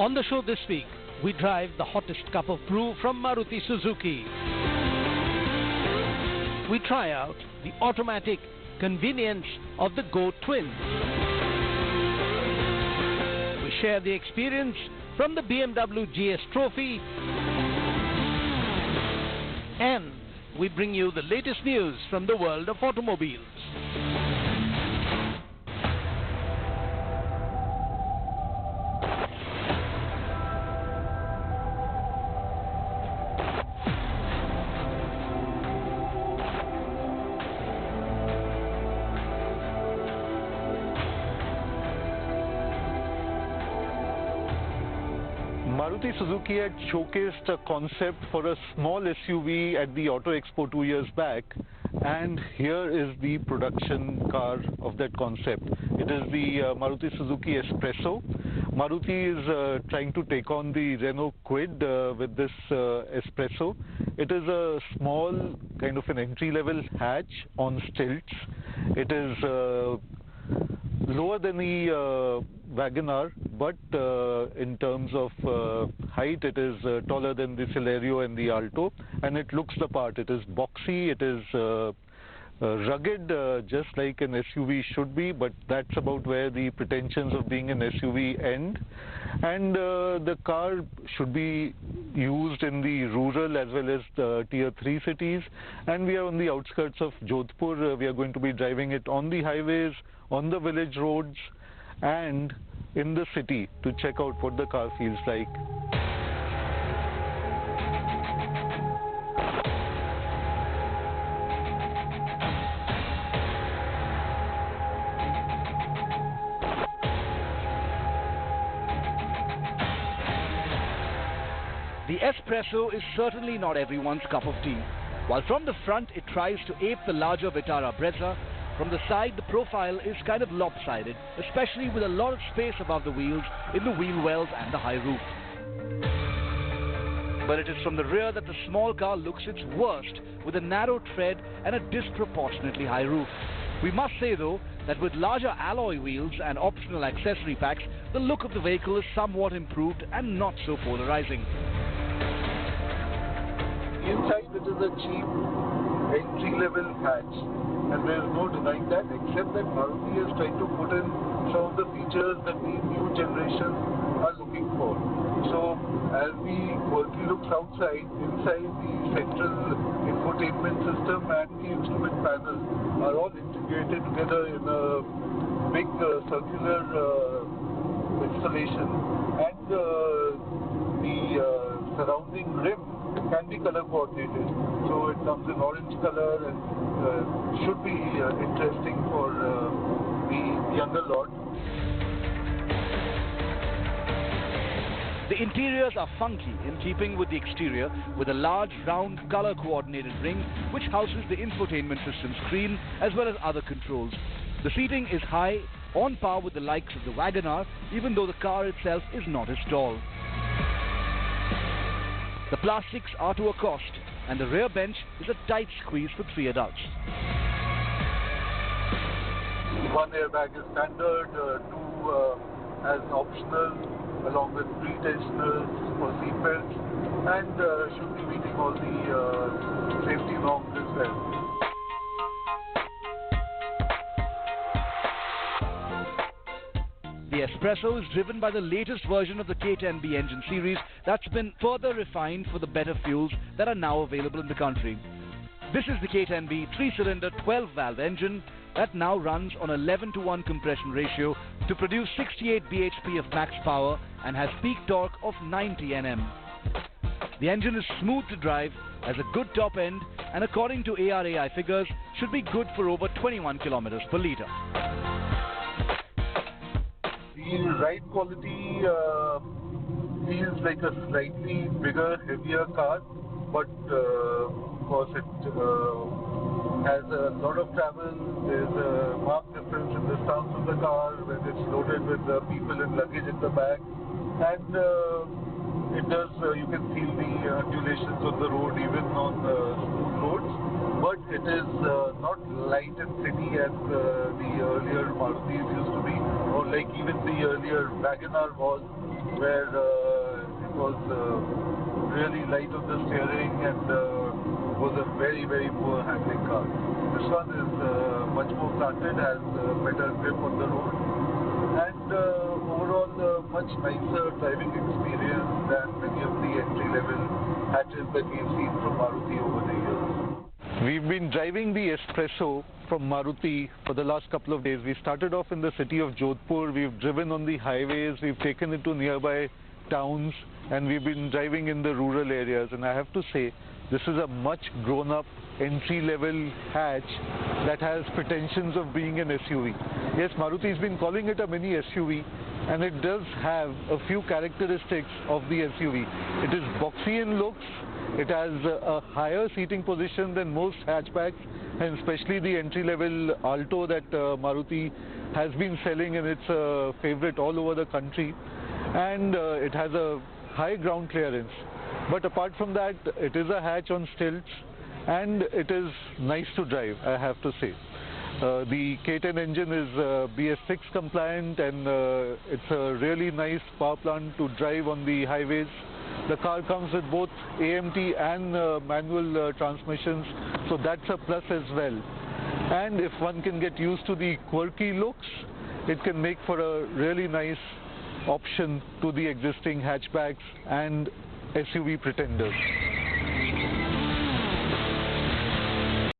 On the show this week, we drive the hottest cup of brew from MarutiSuzuki. We try out the automatic convenience of the Go Twin. We share the experience from the BMW GS Trophy. And we bring you the latest news from the world of automobiles. Maruti Suzuki had showcased a concept for a small SUV at the Auto Expo 2 years back, and here is the production car of that concept. It is the Maruti Suzuki S-PRESSO. Maruti is trying to take on the Renault Kwid with this S-PRESSO. It is a small kind of an entry-level hatch on stilts. It is lower than the WagonR, but in terms of height, it is taller than the Celerio and the Alto, and it looks the part. It is boxy, it is rugged, just like an SUV should be, but that's about where the pretensions of being an SUV end. And the car should be used in the rural as well as the tier 3 cities, and we are on the outskirts of Jodhpur. We are going to be driving it on the highways, on the village roads, and in the city to check out what the car feels like. The S-PRESSO is certainly not everyone's cup of tea. While from the front it tries to ape the larger Vitara Brezza, from the side the profile is kind of lopsided, especially with a lot of space above the wheels in the wheel wells and the high roof. But it is from the rear that the small car looks its worst, with a narrow tread and a disproportionately high roof. We must say though that with larger alloy wheels and optional accessory packs, the look of the vehicle is somewhat improved and not so polarizing. Inside it is a cheap entry-level hatch, and there is no denying that, except that Maruti is trying to put in some of the features that the new generation are looking for. So as the quirky looks outside, inside the central infotainment system and the instrument panel are all integrated together in a big circular installation, and the surrounding rim can be color coordinated. So it comes in orange color and should be interesting for the younger lot. The interiors are funky in keeping with the exterior, with a large round color coordinated ring which houses the infotainment system screen as well as other controls. The seating is high, on par with the likes of the WagonR, even though the car itself is not as tall. The plastics are to a cost, and the rear bench is a tight squeeze for 3 adults. One airbag is standard, 2 as optional, along with 3 tensioners for seat belts, and should be meeting all the safety norms as well. The S-PRESSO is driven by the latest version of the K10B engine series that's been further refined for the better fuels that are now available in the country. This is the K10B 3-cylinder 12-valve engine that now runs on 11:1 compression ratio to produce 68 bhp of max power and has peak torque of 90 Nm. The engine is smooth to drive, has a good top end, and according to ARAI figures, should be good for over 21 kilometers per litre. The ride quality feels like a slightly bigger, heavier car, but of course it has a lot of travel. There's a marked difference in the stance of the car when it's loaded with people and luggage in the back, and it does, you can feel the undulations on the road even on smooth roads. but it is not light and pretty as the earlier Marutis used to be, or like even the earlier WagonR was, where it was really light on the steering and was a very, very poor handling car. This one is much more planted, has better grip on the road, and overall much nicer driving experience than many of the entry-level hatches that we've seen from Maruti over the years. We've been driving the S-PRESSO from Maruti for the last couple of days. We started off in the city of Jodhpur, we've driven on the highways, we've taken it to nearby towns, and we've been driving in the rural areas. And I have to say, this is a much grown-up entry-level hatch that has pretensions of being an SUV. Yes, Maruti's been calling it a mini SUV, and it does have a few characteristics of the SUV. It is boxy in looks, it has a higher seating position than most hatchbacks, and especially the entry-level Alto that Maruti has been selling, and it's a favorite all over the country. And it has a high ground clearance. But apart from that, it is a hatch on stilts, and it is nice to drive, I have to say. The K10 engine is BS6 compliant, and it's a really nice power plant to drive on the highways. The car comes with both AMT and manual transmissions, so that's a plus as well. And if one can get used to the quirky looks, it can make for a really nice option to the existing hatchbacks and SUV pretenders.